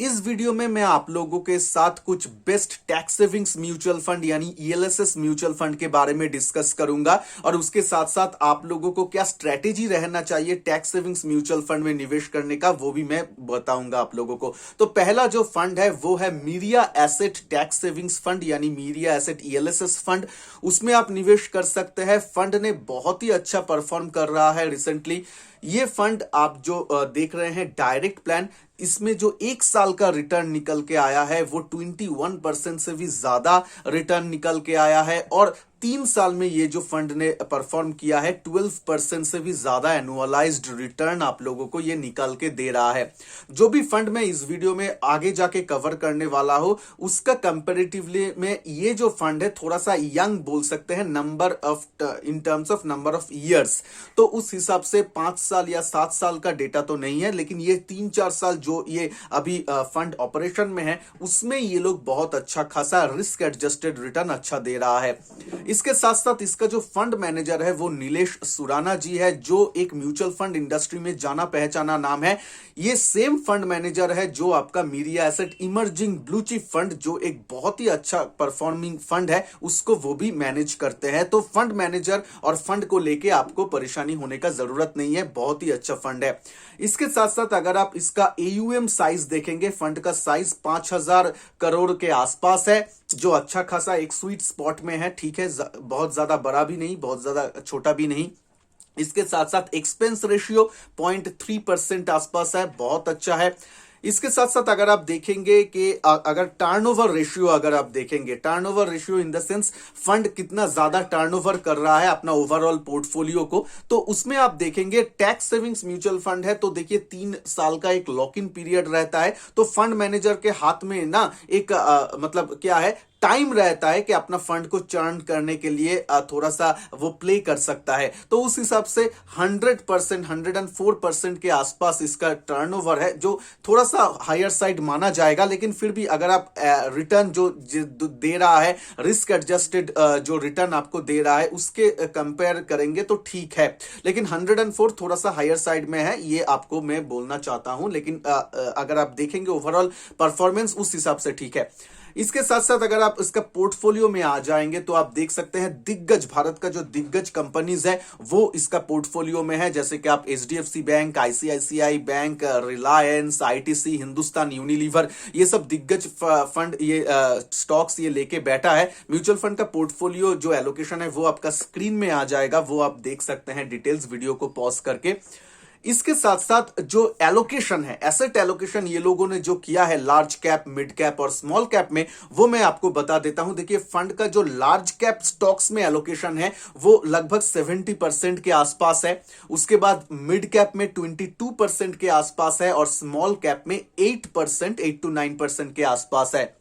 इस वीडियो में मैं आप लोगों के साथ कुछ best tax savings mutual fund यानी ईएलएसएस म्यूचुअल फंड के बारे में डिस्कस करूंगा और उसके साथ साथ आप लोगों को क्या स्ट्रेटेजी रहना चाहिए टैक्स सेविंग्स म्यूचुअल फंड में निवेश करने का वो भी मैं बताऊंगा आप लोगों को। तो पहला जो फंड है वो है myria asset tax savings fund यानी मीरिया एसेट ईएलएसएस फंड। उसमें आप निवेश कर सकते हैं। फंड ने बहुत ही अच्छा परफॉर्म कर रहा है रिसेंटली। ये फंड आप जो देख रहे हैं डायरेक्ट प्लान, इसमें जो एक साल का रिटर्न निकल के आया है वो 21% से भी ज्यादा रिटर्न निकल के आया है और 3 साल में ये जो फंड ने परफॉर्म किया है 12% से भी ज्यादा एनुअलाइज्ड रिटर्न आप लोगों को ये निकाल के दे रहा है। जो भी फंड मैं इस वीडियो में आगे जाके कवर करने वाला हूं उसका कंपैरेटिवली में ये जो फंड है थोड़ा सा यंग बोल सकते हैं number of in terms of number of years. तो उस हिसाब से 5 साल या 7 साल का डेटा तो नहीं है, लेकिन ये 3-4 साल जो ये अभी फंड ऑपरेशन में है उसमें ये लोग बहुत अच्छा खासा रिस्क एडजस्टेड रिटर्न अच्छा दे रहा है। इसके साथ साथ इसका जो फंड मैनेजर है वो नीलेश सुराना जी है, जो एक म्यूचुअल फंड इंडस्ट्री में जाना पहचाना नाम है। ये सेम फंड मैनेजर है जो आपका myria asset emerging blue chip fund जो एक बहुत ही अच्छा परफॉर्मिंग फंड है उसको वो भी मैनेज करते हैं। तो फंड मैनेजर और फंड को लेके आपको परेशानी होने का जरूरत नहीं है, बहुत ही अच्छा फंड है। इसके साथ साथ अगर आप इसका एयूएम साइज देखेंगे, फंड का साइज 5000 करोड़ के आसपास है, जो अच्छा खासा एक स्वीट स्पॉट में है। ठीक है, बहुत ज्यादा बड़ा भी नहीं, बहुत ज्यादा छोटा भी नहीं। इसके साथ साथ एक्सपेंस रेशियो 0.3% आसपास है, बहुत अच्छा है। इसके साथ साथ अगर आप देखेंगे कि अगर टर्नओवर रेशियो अगर आप देखेंगे, turnover ratio in the sense fund कितना ज्यादा टर्नओवर कर रहा है अपना ओवरऑल पोर्टफोलियो को, तो उसमें आप देखेंगे टैक्स सेविंग्स म्यूचुअल फंड है तो देखिए 3 साल का एक लॉक इन पीरियड रहता है। तो फंड मैनेजर के हाथ में ना एक मतलब क्या है, टाइम रहता है कि अपना फंड को चर्न करने के लिए थोड़ा सा वो प्ले कर सकता है। तो उस हिसाब से 100%, 104% के आसपास इसका टर्नओवर है, जो थोड़ा सा हायर साइड माना जाएगा, लेकिन फिर भी अगर आप रिटर्न जो दे रहा है, रिस्क एडजस्टेड जो रिटर्न आपको दे रहा है उसके कंपेयर करेंगे तो ठीक है। लेकिन 104 थोड़ा सा हायर साइड में है, ये आपको मैं बोलना चाहता हूं। लेकिन अगर आप देखेंगे ओवरऑल परफॉर्मेंस उस हिसाब से ठीक है। इसके साथ साथ अगर आप इसका पोर्टफोलियो में आ जाएंगे तो आप देख सकते हैं दिग्गज, भारत का जो दिग्गज कंपनीज है वो इसका पोर्टफोलियो में है, जैसे कि आप HDFC bank, ICICI bank, Reliance, ITC, Hindustan Unilever, ये सब दिग्गज फंड ये स्टॉक्स ये लेके बैठा है। म्यूचुअल फंड का पोर्टफोलियो जो एलोकेशन है वो आपका स्क्रीन में आ जाएगा, वो आप देख सकते हैं डिटेल्स वीडियो को पॉज करके। इसके साथ साथ जो एलोकेशन है, एसेट एलोकेशन ये लोगों ने जो किया है लार्ज कैप, मिड कैप और स्मॉल कैप में, वो मैं आपको बता देता हूं। देखिए फंड का जो लार्ज कैप स्टॉक्स में एलोकेशन है वो लगभग 70% के आसपास है। उसके बाद मिड कैप में 22% के आसपास है और स्मॉल कैप में 8%, 8 to 9% के आसपास है।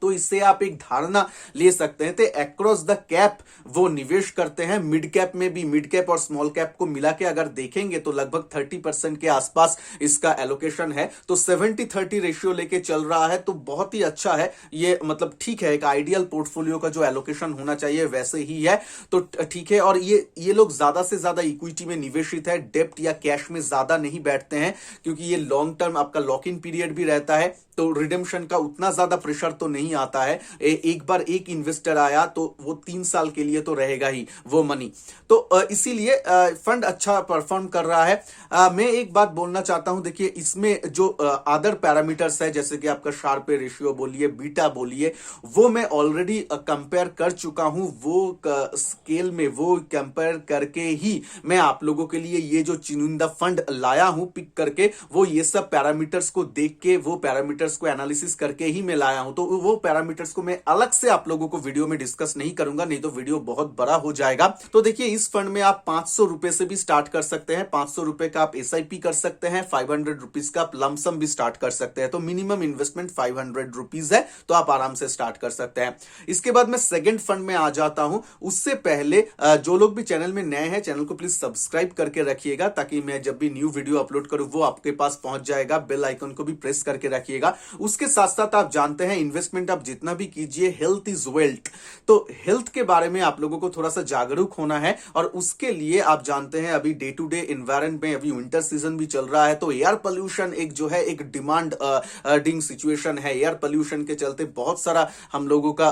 तो इससे आप एक धारणा ले सकते हैं तो अक्रॉस द कैप वो निवेश करते हैं। मिड कैप में भी, मिड कैप और स्मॉल कैप को मिला के अगर देखेंगे तो लगभग 30% के आसपास इसका एलोकेशन है। तो 70-30 रेशियो लेके चल रहा है, तो बहुत ही अच्छा है ये, मतलब ठीक है, एक आइडियल पोर्टफोलियो का जो एलोकेशन होना चाहिए वैसे ही है, तो ठीक है। और ये लोग ज्यादा से ज्यादा इक्विटी में निवेशित है, डेप्ट या कैश में ज्यादा नहीं बैठते हैं, क्योंकि ये लॉन्ग टर्म आपका लॉक इन पीरियड भी रहता है, तो रिडेम्पशन का उतना ज्यादा प्रेशर तो नहीं आता है। एक बार एक इन्वेस्टर आया तो वो 3 साल के लिए तो रहेगा ही वो मनी। तो इसीलिए फंड अच्छा परफॉर्म कर रहा है। मैं एक बात बोलना चाहता हूं, देखिए इसमें जो अदर पैरामीटर्स है, जैसे कि आपका शार्प रेशियो बोलिए, बीटा बोलिए, वो मैं ऑलरेडी कंपेयर कर चुका हूं। वो स्केल में वो कंपेयर करके ही मैं आप लोगों के लिए ये जो चुनिंदा फंड लाया हूं पिक करके, वो ये सब पैरामीटर्स को देख के, वो पैरामीटर्स को एनालिसिस करके ही मैं लाया हूं। तो वो पैरामीटर्स को मैं अलग से आप लोगों को वीडियो में डिस्कस नहीं करूंगा, नहीं तो वीडियो बहुत बड़ा हो जाएगा। तो देखिए इस फंड में आप 500 रुपए से भी स्टार्ट कर सकते हैं, 500 रुपए का आप एसआईपी कर सकते हैं, 500 रुपीज का आप लमसम भी स्टार्ट कर सकते हैं। तो मिनिमम इन्वेस्टमेंट 500 रुपीज है, तो आप आराम से स्टार्ट कर सकते हैं। इसके बाद मैं सेकंड फंड में आ जाता हूं। उससे पहले जो लोग भी चैनल में नए हैं, चैनल को प्लीज सब्सक्राइब करके रखिएगा, ताकि मैं जब भी न्यू वीडियो अपलोड करूं वो आपके पास पहुंच जाएगा। बेल आइकन को भी प्रेस करके रखिएगा। उसके साथ साथ आप जानते हैं इन्वेस्टमेंट इन्वेस्टमेंट आप जितना भी कीजिए, हेल्थ इज वेल्थ। तो हेल्थ के बारे में आप लोगों को थोड़ा सा जागरूक होना है, और उसके लिए आप जानते हैं अभी डे टू डे इन्वायरमेंट में अभी विंटर सीजन भी चल रहा है, तो एयर पोल्यूशन एक जो है एक डिमांडिंग सिचुएशन है। एयर पोल्यूशन के चलते बहुत सारा हम लोगों का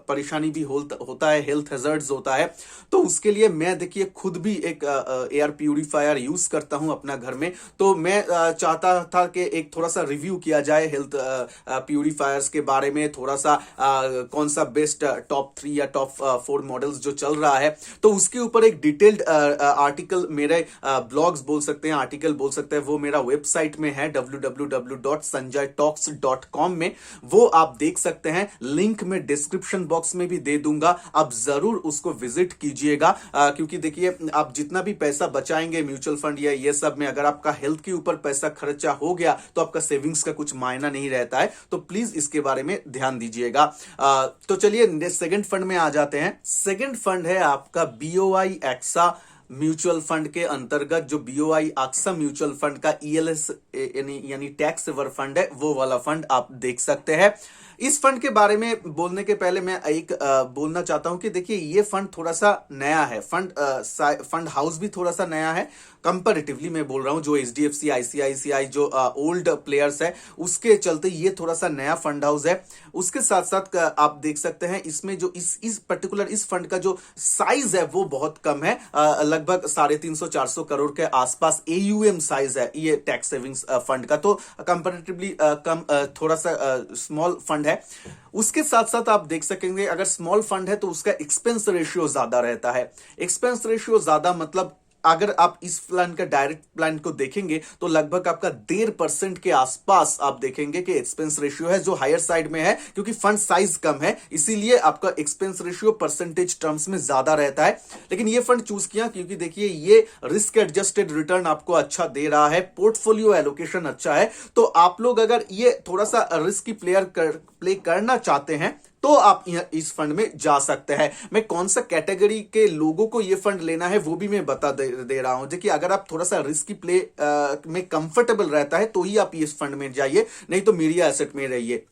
परेशानी भी होता है, हेल्थ हैजर्ड्स होता है। तो उसके लिए मैं देखिए खुद भी एक एयर प्यूरिफायर यूज करता हूं अपना घर में। तो मैं चाहता था कि एक थोड़ा सा रिव्यू किया जाए हेल्थ प्यूरिफायर्स के बारे में, थोड़ा सा कौन सा बेस्ट टॉप 3 या टॉप 4 मॉडल्स जो चल रहा है, तो उसके ऊपर एक डिटेल्ड आर्टिकल, मेरे ब्लॉग्स बोल सकते हैं, आर्टिकल बोल सकते हैं, वो मेरा वेबसाइट में है www.sanjaytalks.com में, वो आप देख सकते हैं। लिंक में डिस्क्रिप्शन बॉक्स में भी दे दूंगा, आप जरूर उसको विजिट कीजिएगा। क्योंकि देखिए आप जितना भी पैसा बचाएंगे म्यूचुअल फंड या ये सब में, अगर आपका हेल्थ के ऊपर पैसा खर्चा हो गया तो आपका सेविंग्स का कुछ मायना नहीं रहता है। तो प्लीज इसके बारे में ध्यान दीजिएगा। तो चलिए सेकंड फंड में आ जाते हैं। सेकंड फंड है आपका बीओआई एक्सा म्यूचुअल फंड के अंतर्गत, जो बीओआई एक्सा म्यूचुअल फंड का ईएलएस यानी टैक्स सेवर फंड है, वो वाला फंड आप देख सकते हैं। इस फंड के बारे में बोलने के पहले मैं एक बोलना चाहता हूं कि देखिए ये फंड थोड़ा सा नया है, फंड हाउस भी थोड़ा सा नया है कंपैरेटिवली। मैं बोल रहा हूं जो एचडीएफसी, आईसीआईसीआई जो ओल्ड प्लेयर्स है उसके चलते ये थोड़ा सा नया फंड हाउस है। उसके साथ साथ आप देख सकते हैं इसमें जो इस पर्टिकुलर इस फंड का जो साइज है वो बहुत कम है, लगभग 350-400 करोड़ के आसपास एयूएम साइज है ये टैक्स सेविंग्स फंड का। तो कंपैरेटिवली कम, थोड़ा सा स्मॉल फंड है। उसके साथ साथ आप देख सकेंगे अगर स्मॉल फंड है तो उसका एक्सपेंस रेशियो ज्यादा रहता है। एक्सपेंस रेशियो ज्यादा मतलब अगर आप इस प्लान का डायरेक्ट प्लान को देखेंगे तो लगभग आपका 1.5% के आसपास आप देखेंगे कि एक्सपेंस रेशियो है, जो हायर साइड में है क्योंकि फंड साइज कम है, इसीलिए आपका एक्सपेंस रेशियो परसेंटेज टर्म्स में ज्यादा रहता है। लेकिन ये फंड चूज किया क्योंकि देखिए ये रिस्क एडजस्टेड रिटर्न आपको अच्छा दे रहा है, पोर्टफोलियो एलोकेशन अच्छा है। तो आप लोग अगर ये थोड़ा सा रिस्की प्ले करना चाहते हैं तो आप इस फंड में जा सकते हैं। मैं कौन सा कैटेगरी के लोगों को ये फंड लेना है वो भी मैं बता दे रहा हूं। देखिए अगर आप थोड़ा सा रिस्की प्ले में कंफर्टेबल रहता है तो ही आप इस फंड में जाइए, नहीं तो मीडिया एसेट में रहिए।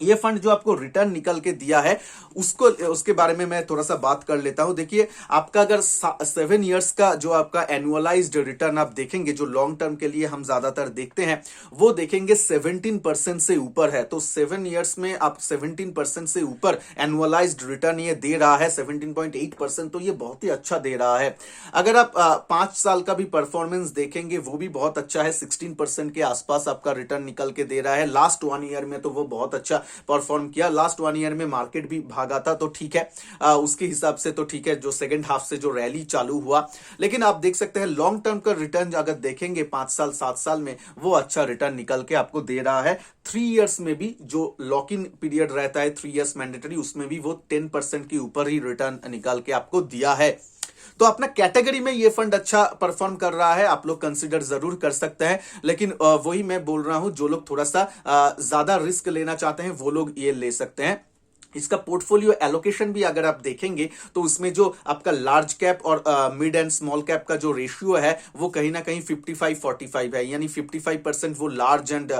ये फंड जो आपको रिटर्न निकल के दिया है उसके बारे में मैं थोड़ा सा बात कर लेता हूं। देखिए आपका अगर 7 इयर्स का जो आपका एनुअलाइज्ड रिटर्न आप देखेंगे, जो लॉन्ग टर्म के लिए हम ज्यादातर देखते हैं, वो देखेंगे 17% से ऊपर है। तो 7 इयर्स में आप 17% से ऊपर एनुअलाइज्ड रिटर्न ये दे रहा है, 17.8%, तो ये बहुत ही अच्छा दे रहा है। अगर आप 5 साल का भी परफॉर्मेंस देखेंगे वो भी बहुत अच्छा है, 16% के आसपास आपका रिटर्न निकल के दे रहा है। लास्ट 1 ईयर में तो वो बहुत अच्छा परफॉर्म किया। लास्ट 1 ईयर में मार्केट भी भागा था तो ठीक है, उसके हिसाब से तो ठीक है, जो सेकंड हाफ से जो रैली चालू हुआ। लेकिन आप देख सकते हैं लॉन्ग टर्म का रिटर्न अगर देखेंगे 5 साल 7 साल में, वो अच्छा रिटर्न निकल के आपको दे रहा है। 3 इयर्स में भी जो लॉक इन पीरियड रहता है, 3 इयर्स मैंडेटरी, उसमें भी वो 10% के ऊपर ही रिटर्न निकाल के आपको दिया है। तो अपना कैटेगरी में ये फंड अच्छा परफॉर्म कर रहा है, आप लोग कंसीडर जरूर कर सकते हैं। लेकिन वही मैं बोल रहा हूं, जो लोग थोड़ा सा ज्यादा रिस्क लेना चाहते हैं वो लोग ये ले सकते हैं। इसका पोर्टफोलियो एलोकेशन भी अगर आप देखेंगे तो उसमें जो आपका लार्ज कैप और मिड एंड स्मॉल कैप का जो रेशियो है वो कहीं ना कहीं 55-45 है, यानी 55% वो लार्ज एंड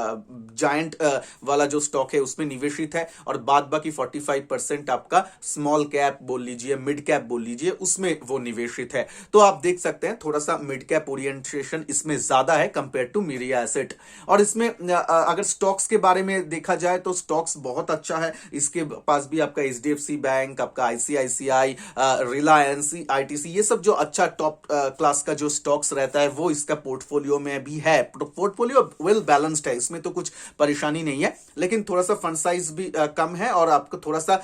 जायंट वाला जो स्टॉक है उसमें निवेशित है, और बाद बाकी 45% आपका स्मॉल कैप बोल लीजिए, मिड कैप बोल लीजिए, उसमें वो निवेशित है। तो आप देख सकते हैं थोड़ा सा मिड कैप ओरिएंटेशन इसमें ज्यादा है कंपेयर टू मीडिया एसेट। और इसमें अगर स्टॉक्स के बारे में देखा जाए तो स्टॉक्स बहुत अच्छा है, इसके पास भी आपका एचडीएफसी बैंक, आपका आईसीआईसीआई, रिलायंस, आईटीसी, ये सब जो अच्छा टॉप क्लास का जो स्टॉक्स रहता है वो इसका पोर्टफोलियो में भी है। पोर्टफोलियो वेल बैलेंस्ड है, इसमें तो कुछ परेशानी नहीं है। लेकिन थोड़ा सा फंड साइज भी कम है, और आपको थोड़ा सा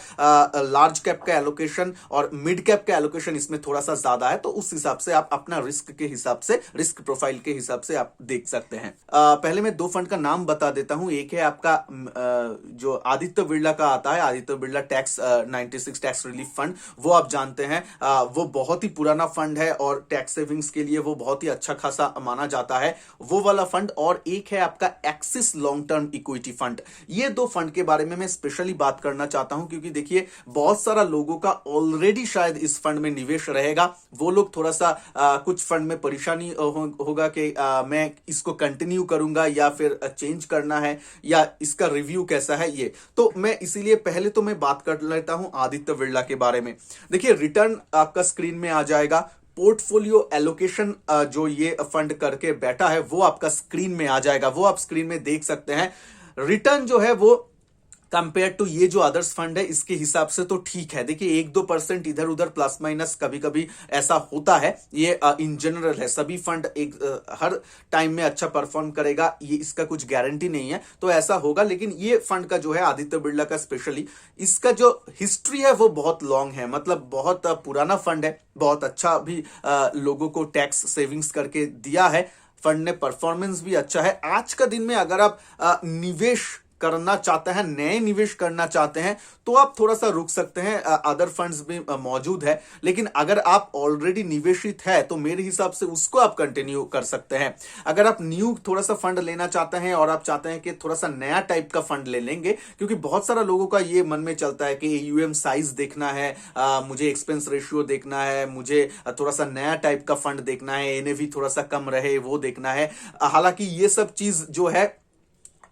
लार्ज कैप का एलोकेशन और मिड कैप का एलोकेशन इसमें थोड़ा सा ज्यादा है। तो उस हिसाब से आप अपना रिस्क के हिसाब से, रिस्क प्रोफाइल के हिसाब से आप देख सकते हैं। पहले मैं 2 फंड का नाम बता देता हूं। एक है आपका जो आदित्य बिरला का आता है, Aditya Birla Birla tax 96 tax relief fund, वो आप जानते हैं वो बहुत ही पुराना फंड है और टैक्स सेविंग्स के लिए वो बहुत ही अच्छा खासा माना जाता है, वो वाला फंड। और एक है आपका axis long term equity fund. ये दो फंड के बारे में मैं स्पेशली बात करना चाहता हूं क्योंकि देखिए बहुत सारा लोगों का ऑलरेडी शायद इस फंड में निवेश रहेगा। वो लोग थोड़ा सा कुछ फंड में परेशानी होगा कि मैं इसको कंटिन्यू करूंगा या फिर चेंज करना है या इसका रिव्यू कैसा है। ये तो मैं इसीलिए पहले तो मैं बात कर लेता हूं आदित्य बिरला के बारे में। देखिए रिटर्न आपका स्क्रीन में आ जाएगा, पोर्टफोलियो एलोकेशन जो ये फंड करके बैठा है वो आपका स्क्रीन में आ जाएगा, वो आप स्क्रीन में देख सकते हैं। रिटर्न जो है वो कंपेयर टू ये जो अदर्स फंड है इसके हिसाब से तो ठीक है। देखिए 1-2% इधर उधर प्लस माइनस कभी कभी ऐसा होता है, ये इन जनरल है। सभी फंड एक हर टाइम में अच्छा परफॉर्म करेगा ये इसका कुछ गारंटी नहीं है, तो ऐसा होगा। लेकिन ये फंड का जो है आदित्य बिरला का स्पेशली इसका जो हिस्ट्री है वो बहुत लॉन्ग है, मतलब बहुत पुराना फंड है, बहुत अच्छा भी लोगों को टैक्स सेविंग्स करके दिया है। फंड ने परफॉर्मेंस भी अच्छा है। आज का दिन में अगर आप निवेश करना चाहते हैं, नए निवेश करना चाहते हैं तो आप थोड़ा सा रुक सकते हैं, अदर फंड्स भी मौजूद है। लेकिन अगर आप ऑलरेडी निवेशित है तो मेरे हिसाब से उसको आप कंटिन्यू कर सकते हैं। अगर आप न्यू थोड़ा सा फंड लेना चाहते हैं और आप चाहते हैं कि थोड़ा सा नया टाइप का फंड ले लेंगे, क्योंकि बहुत सारा लोगों का ये मन में चलता है कि एयूएम साइज देखना है, मुझे एक्सपेंस रेशियो देखना है, मुझे थोड़ा सा नया टाइप का फंड देखना है, एनएवी थोड़ा सा कम रहे वो देखना है। हालांकि ये सब चीज जो है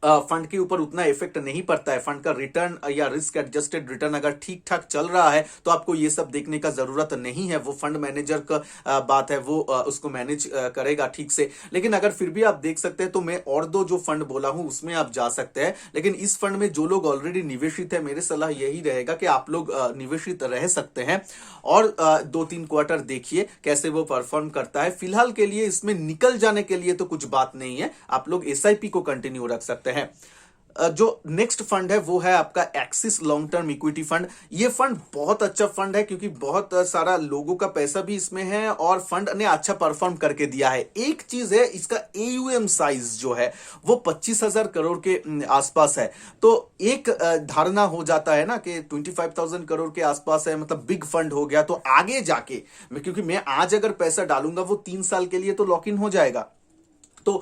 फंड के ऊपर उतना इफेक्ट नहीं पड़ता है। फंड का रिटर्न या रिस्क एडजस्टेड रिटर्न अगर ठीक ठाक चल रहा है तो आपको ये सब देखने का जरूरत नहीं है। वो फंड मैनेजर का बात है, वो उसको मैनेज करेगा ठीक से। लेकिन अगर फिर भी आप देख सकते हैं तो मैं और दो जो फंड बोला हूं उसमें आप जा सकते हैं। लेकिन इस फंड में जो लोग ऑलरेडी निवेशित है, मेरी सलाह यही रहेगा कि आप लोग निवेशित रह सकते हैं और 2-3 क्वार्टर देखिए कैसे वो परफॉर्म करता है। फिलहाल के लिए इसमें निकल जाने के लिए तो कुछ बात नहीं है, आप लोग एसआईपी को कंटिन्यू रख सकते हैं। जो नेक्स्ट फंड है वो है आपका axis long term equity fund. ये फंड बहुत अच्छा फंड है क्योंकि बहुत सारा लोगों का पैसा भी इसमें है और फंड ने अच्छा परफॉर्म करके दिया है। एक चीज है, इसका एयूएम साइज जो है वो 25,000 करोड़ के आसपास है। तो एक धारणा हो जाता है ना कि 25,000 करोड़ के आसपास है मतलब बिग फंड हो गया, तो आगे जाके क्योंकि मैं आज अगर पैसा डालूंगा वो 3 साल के लिए तो लॉक इन हो जाएगा, तो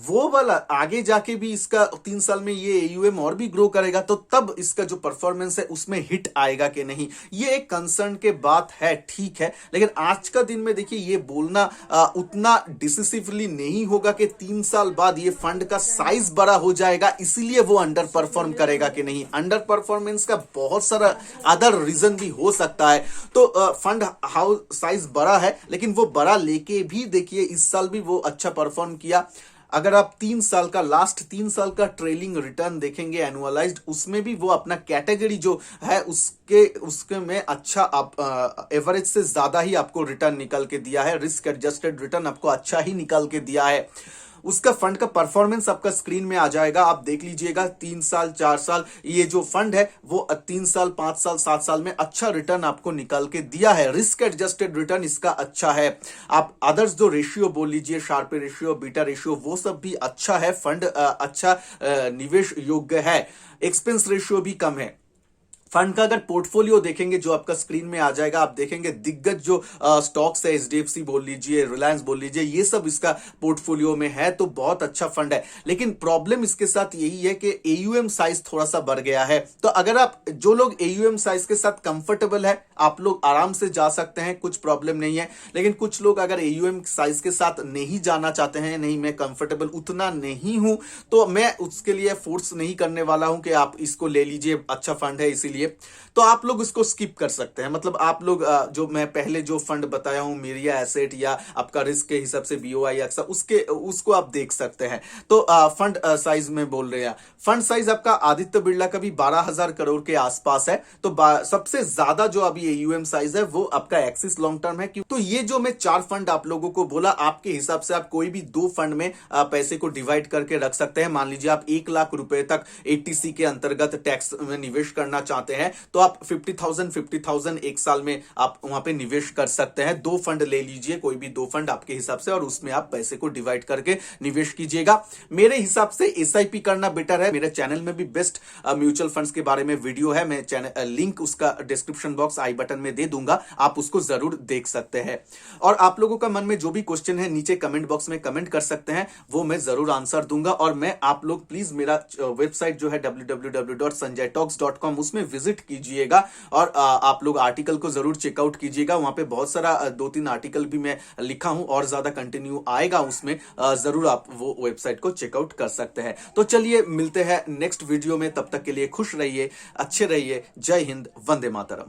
वो वाला आगे जाके भी इसका 3 साल में ये एयूएम और भी ग्रो करेगा, तो तब इसका जो परफॉर्मेंस है उसमें हिट आएगा कि नहीं, ये एक कंसर्न के बात है, ठीक है। लेकिन आज का दिन में देखिए ये बोलना उतना डिसिसिवली नहीं होगा कि 3 साल बाद ये फंड का साइज बड़ा हो जाएगा इसीलिए वो अंडर परफॉर्म करेगा कि नहीं। अंडर परफॉर्मेंस का बहुत सारा अदर रीजन भी हो सकता है। तो फंड हाउस साइज बड़ा है लेकिन वो बड़ा लेके भी देखिए इस साल भी वो अच्छा परफॉर्म किया। अगर आप 3 साल का लास्ट 3 साल का ट्रेलिंग रिटर्न देखेंगे एनुअलाइज्ड, उसमें भी वो अपना कैटेगरी जो है उसके में अच्छा आप एवरेज से ज्यादा ही आपको रिटर्न निकल के दिया है। रिस्क एडजस्टेड रिटर्न आपको अच्छा ही निकल के दिया है। उसका फंड का परफॉर्मेंस आपका स्क्रीन में आ जाएगा, आप देख लीजिएगा। 3 साल 4 साल ये जो फंड है वो 3 साल 5 साल 7 साल में अच्छा रिटर्न आपको निकाल के दिया है। रिस्क एडजस्टेड रिटर्न इसका अच्छा है। आप अदर्स जो रेशियो बोल लीजिए, शार्पे रेशियो, बीटा रेशियो, वो सब भी अच्छा है। फंड अच्छा निवेश योग्य है। एक्सपेंस रेशियो भी कम है। फंड का अगर पोर्टफोलियो देखेंगे जो आपका स्क्रीन में आ जाएगा, आप देखेंगे दिग्गज जो स्टॉक्स है, एचडीएफसी बोल लीजिए, रिलायंस बोल लीजिए, ये सब इसका पोर्टफोलियो में है, तो बहुत अच्छा फंड है। लेकिन प्रॉब्लम इसके साथ यही है कि एयूएम साइज थोड़ा सा बढ़ गया है। तो अगर आप जो लोग एयूएम साइज के साथ कंफर्टेबल है आप लोग आराम से जा सकते हैं, कुछ प्रॉब्लम नहीं है। लेकिन कुछ लोग अगर एयूएम साइज के साथ नहीं जाना चाहते हैं, नहीं मैं कंफर्टेबल उतना नहीं हूं, तो मैं उसके लिए फोर्स नहीं करने वाला हूं कि आप इसको ले लीजिए, अच्छा फंड है इसीलिए, तो आप लोग इसको स्किप कर सकते हैं। मतलब आप लोग जो मैं पहले जो फंड बताया हूं, मीरिया एसेट या आपका रिस्क के हिसाब से बीओआई एक्सा, उसको आप देख सकते हैं। तो फंड साइज में बोल रहे हैं, फंड साइज आपका आदित्य बिरला का भी 12,000 करोड़ के आसपास है। तो सबसे ज्यादा जो अभी एयूएम साइज है वो आपका एक्सिस लॉन्ग टर्म है। तो ये जो मैं 4 फंड आप लोगों को बोला, आपके हिसाब से आप कोई भी 2 फंड में पैसे को डिवाइड करके रख सकते हैं। मान लीजिए आप 1 लाख रुपए तक एटीसी के अंतर्गत टैक्स में निवेश करना चाहते चाहते हैं तो आप 50,000 एक साल में आप वहां पे निवेश कर सकते हैं। 2 फंड ले लीजिए, कोई भी 2 फंड आपके हिसाब से, और उसमें आप पैसे को डिवाइड करके निवेश कीजिएगा। मेरे हिसाब से एसआईपी करना बेटर है। मेरे चैनल में भी बेस्ट म्यूचुअल फंड्स के बारे में वीडियो है, मैं चैनल लिंक उसका डिस्क्रिप्शन बॉक्स आई बटन में दे दूंगा, आप उसको जरूर देख सकते हैं। और आप लोगों का मन में जो भी क्वेश्चन है नीचे कमेंट बॉक्स में कमेंट कर सकते हैं, वो मैं जरूर आंसर दूंगा। और मैं आप लोग प्लीज मेरा वेबसाइट जो है www.sanjaytalks.com उसमें विजिट कीजिएगा और आप लोग आर्टिकल को जरूर चेकआउट कीजिएगा। वहां पे बहुत सारा 2-3 आर्टिकल भी मैं लिखा हूं और ज्यादा कंटिन्यू आएगा उसमें, जरूर आप वो वेबसाइट को चेकआउट कर सकते हैं। तो चलिए मिलते हैं नेक्स्ट वीडियो में, तब तक के लिए खुश रहिए, अच्छे रहिए। जय हिंद, वंदे मातरम।